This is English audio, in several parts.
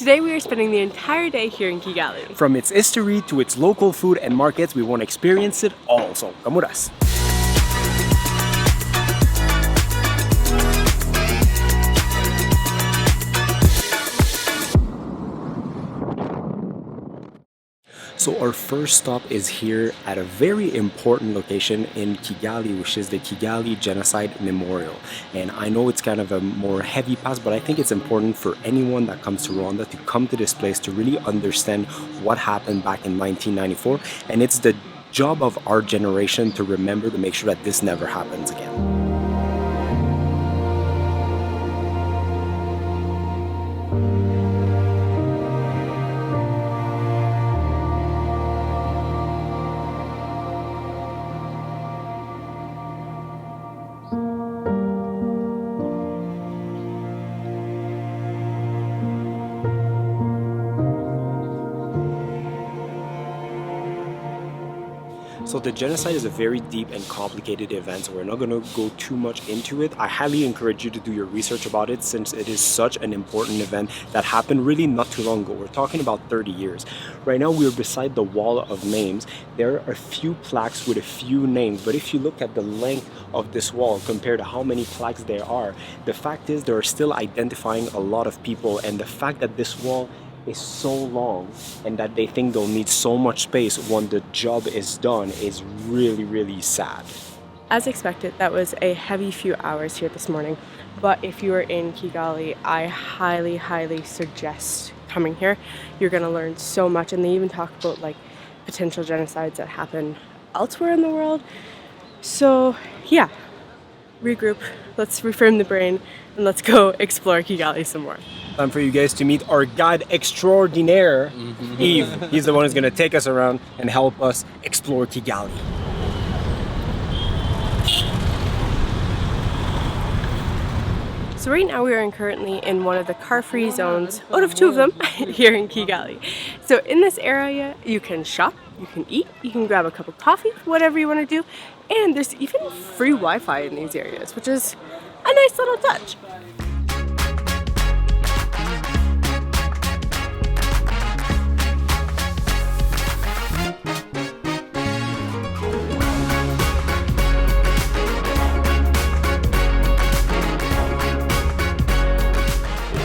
Today we are spending the entire day here in Kigali. From its history to its local food and markets, we want to experience it all. So come with us. So our first stop is here at a very important location in Kigali, which is the Kigali Genocide Memorial. And I know it's kind of a more heavy pass, but I think it's important for anyone that comes to Rwanda to come to this place to really understand what happened back in 1994. And it's the job of our generation to remember, to make sure that this never happens again. So the genocide is a very deep and complicated event, so we're not going to go too much into it. I highly encourage you to do your research about it, since it is such an important event that happened really not too long ago. We're talking about 30 years. Right now we're beside the wall of names. There are a few plaques with a few names, but if you look at the length of this wall compared to how many plaques there are, the fact is they're still identifying a lot of people, and the fact that this wall is so long and that they think they'll need so much space when the job is done is really, really sad. As expected, that was a heavy few hours here this morning. But if you are in Kigali, I highly, highly suggest coming here. You're going to learn so much, and they even talk about like potential genocides that happen elsewhere in the world. So yeah, regroup, let's reframe the brain, and let's go explore Kigali some more. Time for you guys to meet our guide extraordinaire, Yves. He's the one who's going to take us around and help us explore Kigali. So right now we are currently in one of the car-free zones, out of two of them, here in Kigali. So in this area, you can shop, you can eat, you can grab a cup of coffee, whatever you want to do. And there's even free Wi-Fi in these areas, which is a nice little touch.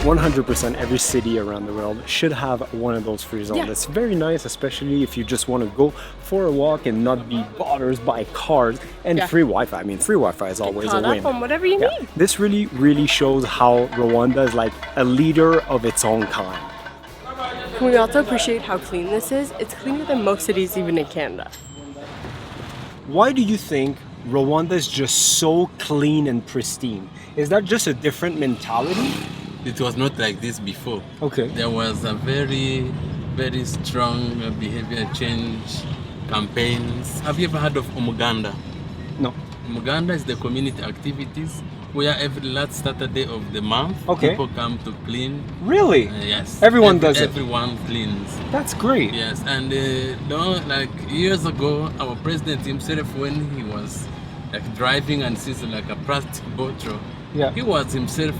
%, every city around the world should have one of those free zones. Yeah. It's very nice, especially if you just want to go for a walk and not be bothered by cars and free Wi-Fi. I mean, free Wi-Fi is always a win. On whatever you need. This really, really shows how Rwanda is like a leader of its own kind. Can we also appreciate how clean this is? It's cleaner than most cities even in Canada. Why do you think Rwanda is just so clean and pristine? Is that just a different mentality? It was not like this before. Okay. There was a very, very strong behavior change campaigns. Have you ever heard of Umuganda? No. Umuganda is the community activities where every last Saturday of the month, people come to clean. Really? Yes. Everyone does it? Everyone cleans. That's great. Yes, and like years ago, our president himself, when he was like driving and sees like a plastic bottle, he was himself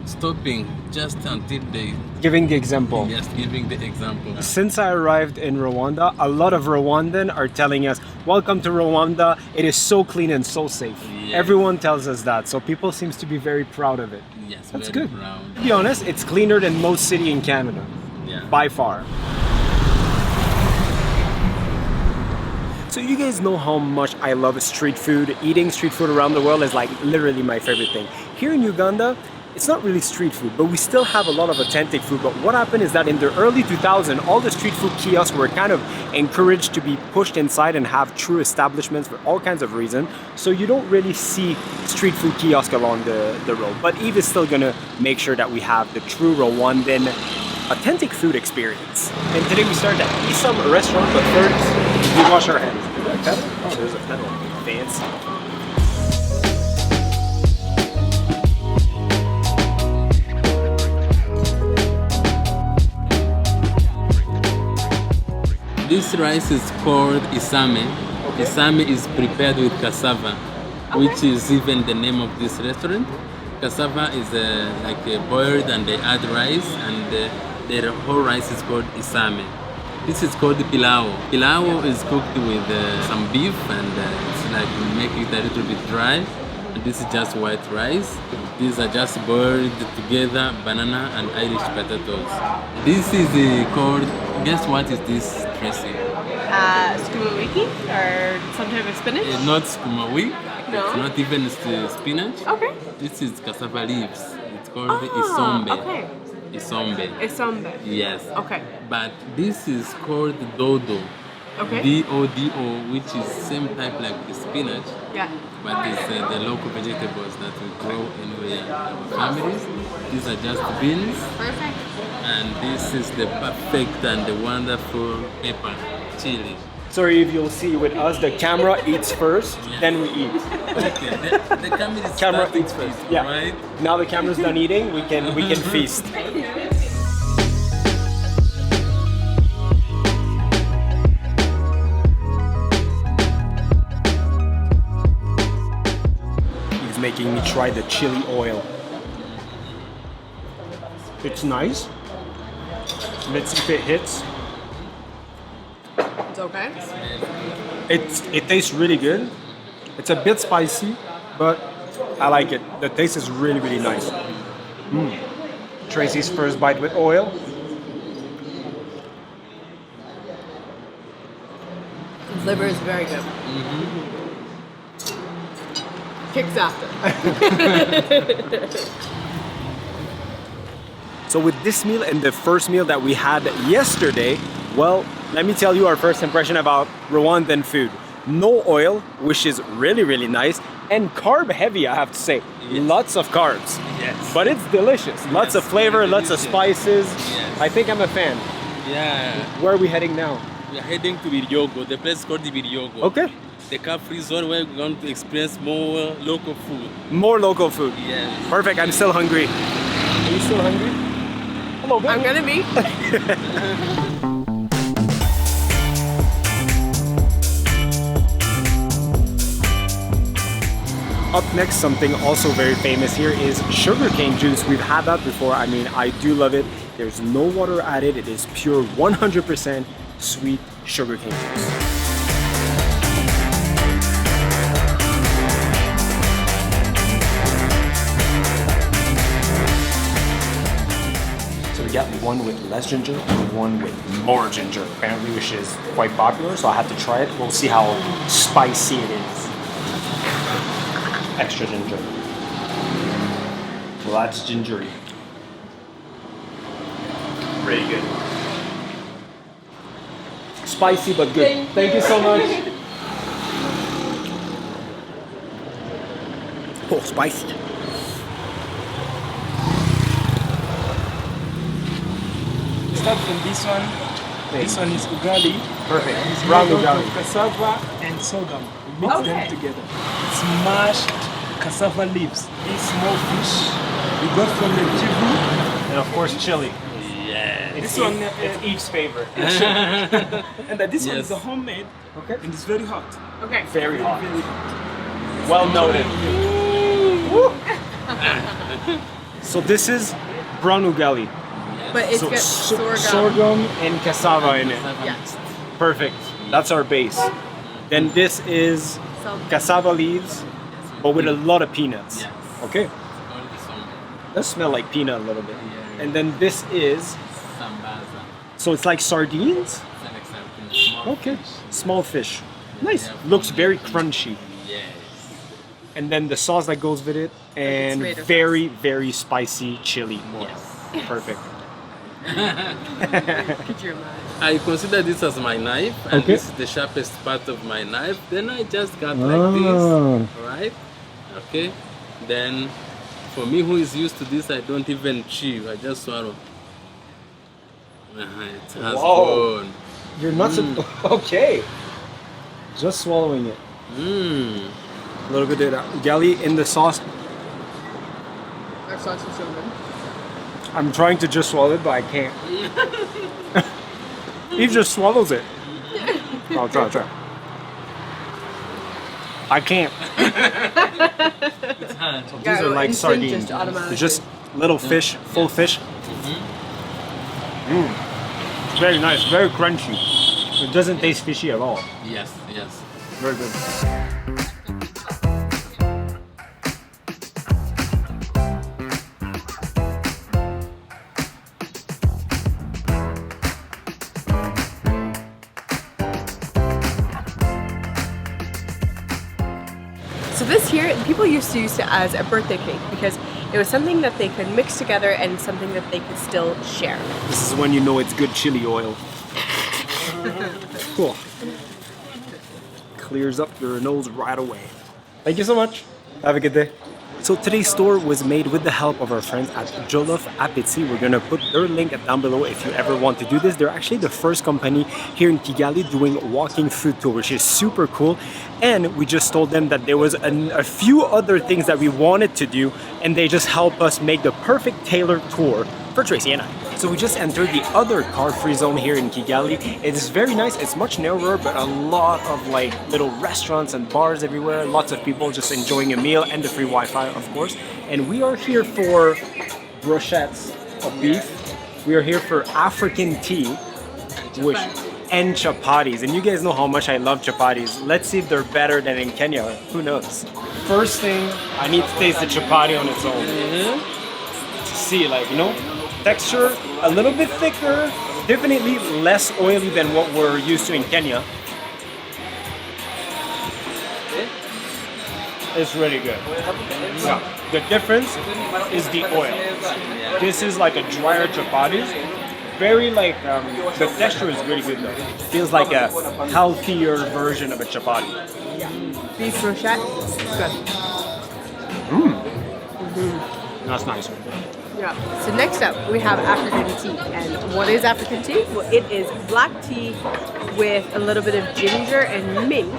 stopping just until they... Giving the example. Yes, giving the example. Since I arrived in Rwanda, a lot of Rwandan are telling us, welcome to Rwanda, it is so clean and so safe. Yes. Everyone tells us that, so people seems to be very proud of it. Yes, that's very good. proud. To be honest, it's cleaner than most city in Canada, by far. So you guys know how much I love street food. Eating street food around the world is like literally my favorite thing. Here in Uganda, it's not really street food, but we still have a lot of authentic food. But what happened is that in the early 2000s, all the street food kiosks were kind of encouraged to be pushed inside and have true establishments for all kinds of reasons. So you don't really see street food kiosks along the road. But Yves is still gonna make sure that we have the true Rwandan authentic food experience. And today we started at Isam restaurant, but first we wash our hands. Is that a kettle? Oh, there's a kettle. Fancy. This rice is called isame. Okay. Isame is prepared with cassava, which is even the name of this restaurant. Cassava is like boiled, and they add rice, and the whole rice is called isame. This is called pilau. Pilau is cooked with some beef and it's like we make it a little bit dry. And this is just white rice. These are just boiled together, banana and Irish potatoes. This is called, guess what is this dressing? Skuma wiki or some type of spinach? It's not skumawi. No? It's not even spinach. Okay. This is cassava leaves. It's called Ah, isombe. okay. Isombe. Isombe. Yes. Okay. But this is called dodo. Okay. D-O-D-O, which is same type like the spinach, Yeah. but it's the local vegetables that we grow anywhere in our families. These are just beans, Perfect. and this is the perfect and the wonderful pepper, chili. Sorry if you'll see with us, the camera eats first, then we eat. Okay, the camera is Camera starting eats first. to eat, Yeah. right? Now the camera's done eating, we can feast. He's making me try the chili oil. It's nice. Let's see if it hits. It's okay. It tastes really good. It's a bit spicy, but I like it. The taste is really, really nice. Tracy's first bite with oil. The liver is very good. Kicks after. So with this meal and the first meal that we had yesterday, well, let me tell you our first impression about Rwandan food. No oil, which is really, really nice, and carb heavy, I have to say. Yes. Lots of carbs. Yes. But it's delicious. Lots of flavor, very lots of delicious. spices. Yes. I think I'm a fan. Yeah. Where are we heading now? We are heading to Biryogo. The place is called the Biryogo. Okay. The car-free zone where we're going to experience more local food. More local food. Yes. Perfect. I'm still hungry. Are you still hungry? Hello, babe. I'm gonna be. Up next, something also very famous here is sugarcane juice. We've had that before. I mean, I do love it. There's no water added. It is pure 100% sweet sugarcane juice. So we got one with less ginger and one with more ginger, apparently, which is quite popular. So I had to try it. We'll see how spicy it is. Extra ginger. Well, that's gingery. Really good. Spicy but good. Thank you so much. Oh, spicy. Start from this one. This one is ugali. Perfect. It's Brown made out ugali. of cassava and sorghum. We mix Okay. them together. It's mashed cassava leaves. These small fish we got from the Kivu. And of course, chili. Yes. This one, It's Eve's favorite. and this one Yes. is a homemade, Okay. and it's very hot. Okay. Very hot. Very hot. Well noted. So this is brown ugali. But it's So got sorghum and cassava in it. Yes. Perfect. That's our base. Then this is So cassava leaves, but with a lot of peanuts. Yes. Okay. All the song. Does smell like peanut a little bit. Yeah. And then this is, Sambaza. so it's like sardines? Select something small Okay. fish. Small fish. Nice. Yeah, Looks from very the- crunchy. Yes. And then the sauce that goes with it, and tomato sauce. very, very spicy chili. More. Yes. Perfect. could you imagine? I consider this as my knife, and Okay. this is the sharpest part of my knife. Then I just got like Ah. this, right? Okay. Then, for me who is used to this, I don't even chew. I just swallow. It has Whoa. gone. You're not okay. Just swallowing it. Mmm. A little bit of ugali in the sauce. Our sauce is so good. I'm trying to just swallow it, but I can't. Eve just swallows it. I'll try. I can't. It's hard. These Yeah, are like instinct sardines. just automatically. They're just little fish, full fish. It's very nice, very crunchy. It doesn't taste fishy at all. Yes, yes. Very good. So this here, people used to use it as a birthday cake because it was something that they could mix together and something that they could still share. This is when you know it's good chili oil. Cool. Clears up your nose right away. Thank you so much. Have a good day. So today's store was made with the help of our friends at Jollof'Appétit. We're gonna put their link down below if you ever want to do this. They're actually the first company here in Kigali doing walking food tour, which is super cool. And we just told them that there was a few other things that we wanted to do, and they just helped us make the perfect tailored tour for Tracy and I. So we just entered the other car-free zone here in Kigali. It is very nice. It's much narrower, but a lot of like little restaurants and bars everywhere. Lots of people just enjoying a meal and the free Wi-Fi, of course. And we are here for brochettes of beef. We are here for African tea, which and chapatis. And you guys know how much I love chapatis. Let's see if they're better than in Kenya. Who knows? First thing, I need to taste the chapati on its own. To see, like, you know, texture a little bit thicker, definitely less oily than what we're used to in Kenya. It's really good. Yeah. The difference is the oil. This is like a drier chapati. Very like, the texture is really good though. Feels like a healthier version of a chapati. Beef brochette, good. That's nice. Yeah. So next up, we have African tea. And what is African tea? Well, it is black tea with a little bit of ginger and mint,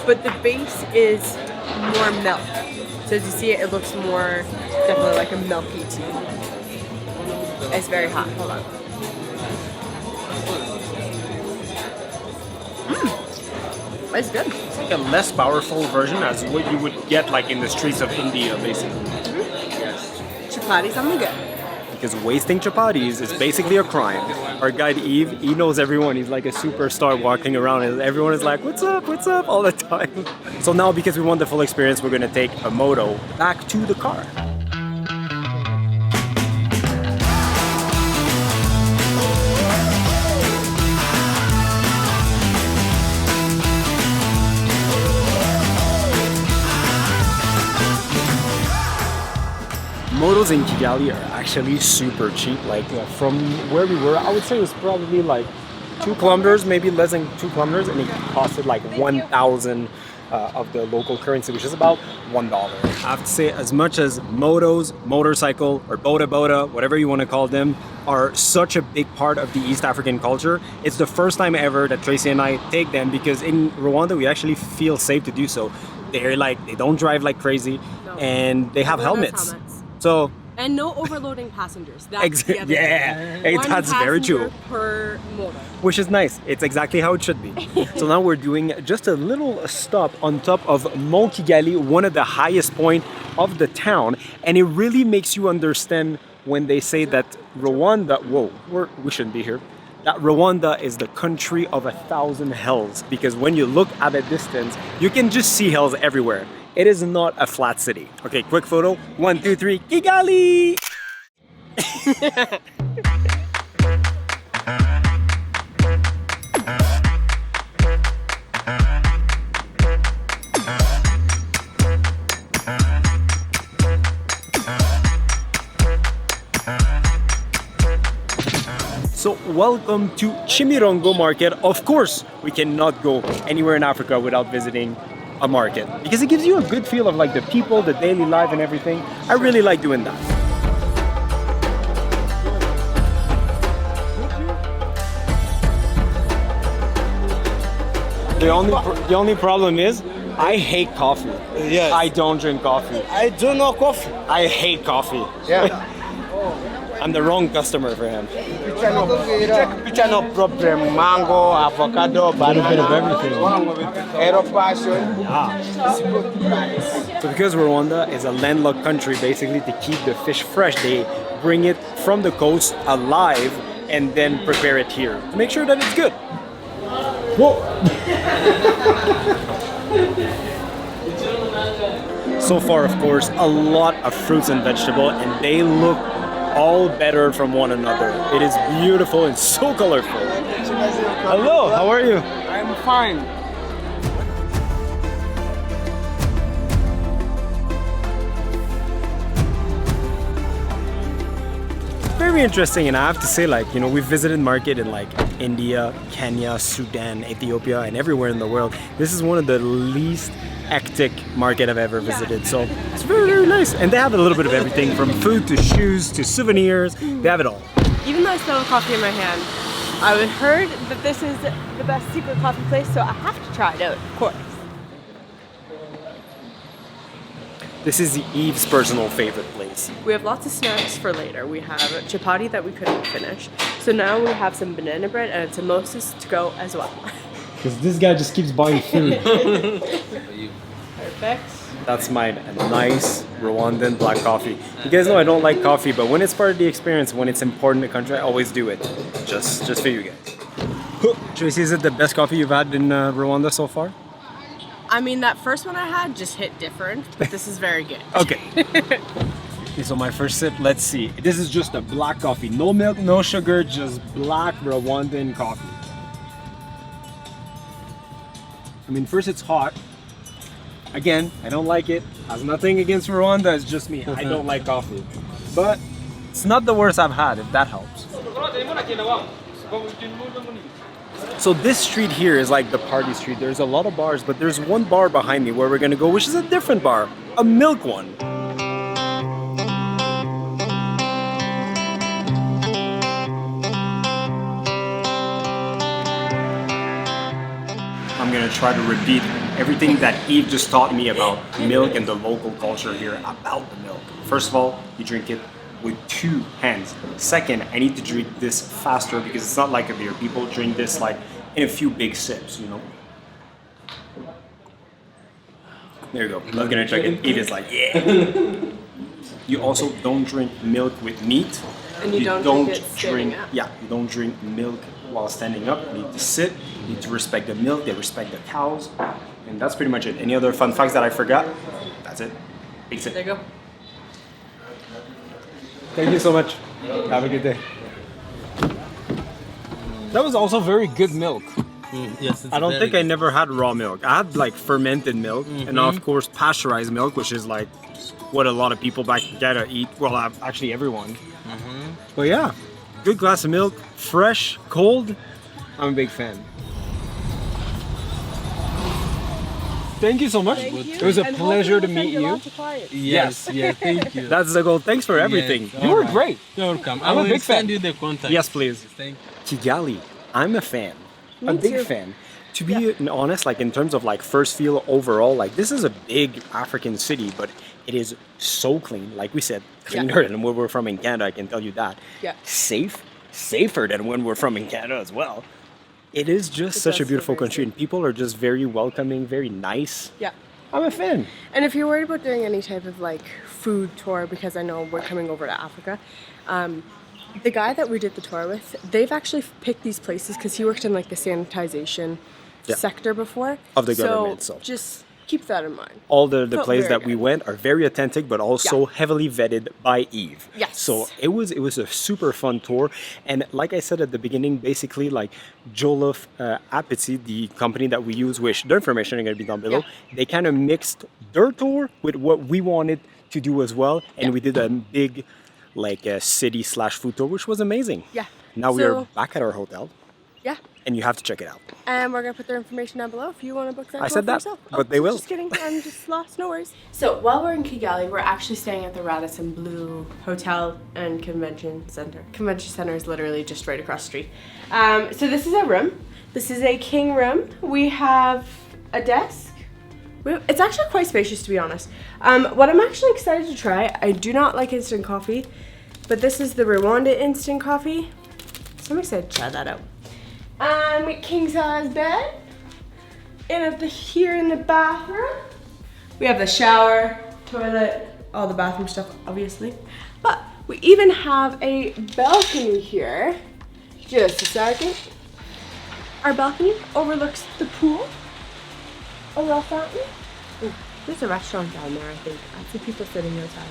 but the base is more milk. So as you see it looks more definitely like a milky tea. It's very hot. Hold on. It's good. It's like a less powerful version as what you would get like in the streets of India, basically. Chapati, something good. Because wasting chapatis is basically a crime. Our guide Eve, he knows everyone. He's like a superstar walking around and everyone is like, what's up, all the time. So now because we want the full experience, we're gonna take a Moto back to the car. Motos in Kigali are actually super cheap. Like from where we were, I would say it was probably like 2 kilometers, maybe less than 2 kilometers, and it costed like 1,000 of the local currency, which is about $1. I have to say, as much as motos, motorcycle, or boda, whatever you want to call them, are such a big part of the East African culture, it's the first time ever that Tracy and I take them because in Rwanda we actually feel safe to do so. They're like, they don't drive like crazy, and they have helmets. So and no overloading passengers. That's the other thing. That's very true. Per motor. Which is nice. It's exactly how it should be. So now we're doing just a little stop on top of Mont Kigali, one of the highest point of the town, and it really makes you understand when they say that Rwanda. We shouldn't be here. That Rwanda is the country of 1,000 hills, because when you look at a distance, you can just see hills everywhere. It is not a flat city. Okay, quick photo. 1, 2, 3, Kigali! So welcome to Kimironko Market. Of course, we cannot go anywhere in Africa without visiting a market because it gives you a good feel of like the people, the daily life and everything. I really like doing that. The only problem is I hate coffee. Yes. I don't drink coffee. I do no coffee. I hate coffee. Yeah. I'm the wrong customer for him. Picture no problem. Mango, avocado, banana. A bit of everything. Aero passion. So because Rwanda is a landlocked country, basically to keep the fish fresh, they bring it from the coast alive and then prepare it here to make sure that it's good. Whoa! So far, of course, a lot of fruits and vegetables, and they look all better from one another. It is beautiful and so colorful. Hello, how are you? I'm fine. Very interesting, and I have to say, like, you know, we've visited market in like India, Kenya, Sudan, Ethiopia, and everywhere in the world. This is one of the least hectic market I've ever visited, so it's very, very nice. And they have a little bit of everything from food to shoes to souvenirs. They have it all. Even though I still have coffee in my hand, I heard that this is the best secret coffee place, so I have to try it out, of course. This is Eve's personal favorite place. We have lots of snacks for later. We have chapati that we couldn't finish. So now we have some banana bread and samosas to go as well. Because this guy just keeps buying food. Perfect. That's mine, a nice Rwandan black coffee. You guys know I don't like coffee, but when it's part of the experience, when it's important in the country, I always do it. Just for you guys. Tracy, is it the best coffee you've had in Rwanda so far? I mean, that first one I had just hit different, but this is very good. Okay. Okay, so my first sip, let's see. This is just a black coffee. No milk, no sugar, just black Rwandan coffee. I mean, first it's hot. Again, I don't like it. Has nothing against Rwanda, it's just me. I don't like coffee. But it's not the worst I've had, if that helps. So this street here is like the party street. There's a lot of bars, but there's one bar behind me where we're gonna go, which is a different bar, a milk one. I'm gonna try to repeat everything that Eve just taught me about milk and the local culture here about the milk. First of all, you drink it with 2 hands. Second, I need to drink this faster because it's not like a beer. People drink this like in a few big sips, you know. There you go. I'm not gonna check it. Eve is like, yeah. You also don't drink milk with meat. And you don't drink it standing up. Yeah, you don't drink milk while standing up. You need to sit. You need to respect the milk. They respect the cows. And that's pretty much it. Any other fun facts that I forgot? That's it. Big sip. There you go. Thank you so much. Have a good day. That was also very good milk. Yes, it's I don't very think I good. never had raw milk. I had like fermented milk and of course pasteurized milk, which is like what a lot of people back in Canada eat. Well, actually everyone. But yeah, good glass of milk, fresh, cold. I'm a big fan. Thank you so much. It was a pleasure to meet you. Yes, yes, thank you. That's the goal. Thanks for everything. Yes, You were alright. great. You're welcome. I'm I a will big fan. send you the contact. Yes, please. Thank you. Kigali, I'm a fan. A big too. fan. To be honest, like in terms of like first feel overall, like this is a big African city, but it is so clean. Like we said, cleaner than where we're from in Canada, I can tell you that. Yeah. Safer than when we're from in Canada as well. It is just such a does beautiful feel very country, and people are just very welcoming, very nice. Yeah. I'm a fan. And if you're worried about doing any type of like food tour, because I know we're coming over to Africa, the guy that we did the tour with, they've actually picked these places because he worked in like the sanitization sector before. Of the government, so. Just keep that in mind. All the Felt places very that we good. went are very authentic, but also heavily vetted by Eve. Yes. So it was a super fun tour, and like I said at the beginning, basically like Jollof'Appétit, the company that we use, which their information is going to be down below, they kind of mixed their tour with what we wanted to do as well, and we did a big like a city/food tour, which was amazing. Yeah. Now we are So- back at our hotel, Yeah. and you have to check it out. And we're gonna put their information down below if you want to book that. I tour said for that, yourself. but they will. Just kidding. I'm just lost. No worries. So while we're in Kigali, we're actually staying at the Radisson Blue Hotel and Convention Center. Convention Center is literally just right across the street. So this is our room. This is a king room. We have a desk. It's actually quite spacious, to be honest. What I'm actually excited to try, I do not like instant coffee, but this is the Rwanda instant coffee. So I'm excited to try that out. King size bed. And here in the bathroom, we have the shower, toilet, all the bathroom stuff, obviously. But we even have a balcony here Just a second. Our balcony overlooks the pool. A little fountain. Ooh, there's a restaurant down there, I think. I see people sitting outside.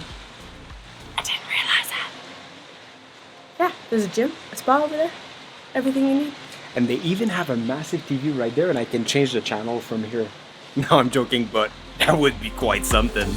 I didn't realize that. Yeah, there's a gym, a spa over there. Everything you need. And they even have a massive TV right there, and I can change the channel from here. No, I'm joking, but that would be quite something.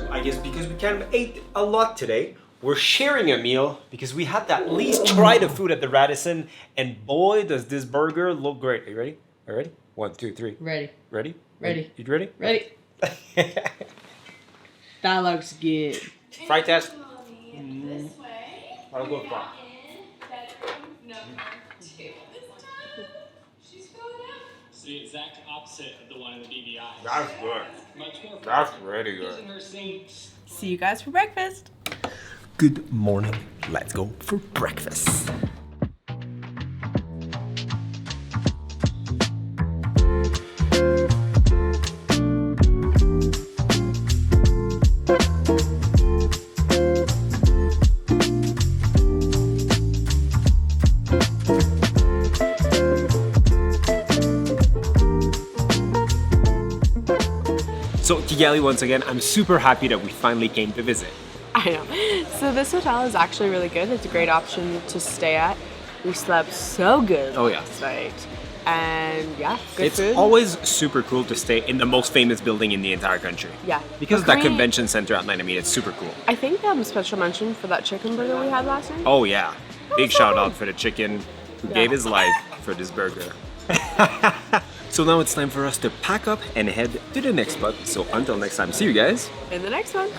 I guess because we kind of ate a lot today, we're sharing a meal because we had to at least try the food at the Radisson, and boy, does this burger look great. Are you ready? Are you ready? 1, 2, 3. Ready. Ready? Ready. You ready? Ready. That looks good. Fry test. This way. I'll go fry. Bedroom number 2. This time, she's going out. It's the exact opposite of the one in the BVI. That's good. Much more That's really good. using her sinks. See you guys for breakfast. Good morning. Let's go for breakfast. So Kigali, once again, I'm super happy that we finally came to visit. I know. So this hotel is actually really good. It's a great option to stay at. We slept so good Oh, yeah. last night. And yeah, good It's food. always super cool to stay in the most famous building in the entire country. Yeah. Because of But that Korean- convention center at night, I mean, it's super cool. I think special mention for that chicken burger we had last night. Oh yeah, big so shout good. out for the chicken who Yeah. gave his life for this burger. So now it's time for us to pack up and head to the next spot. So until next time, see you guys. In the next one.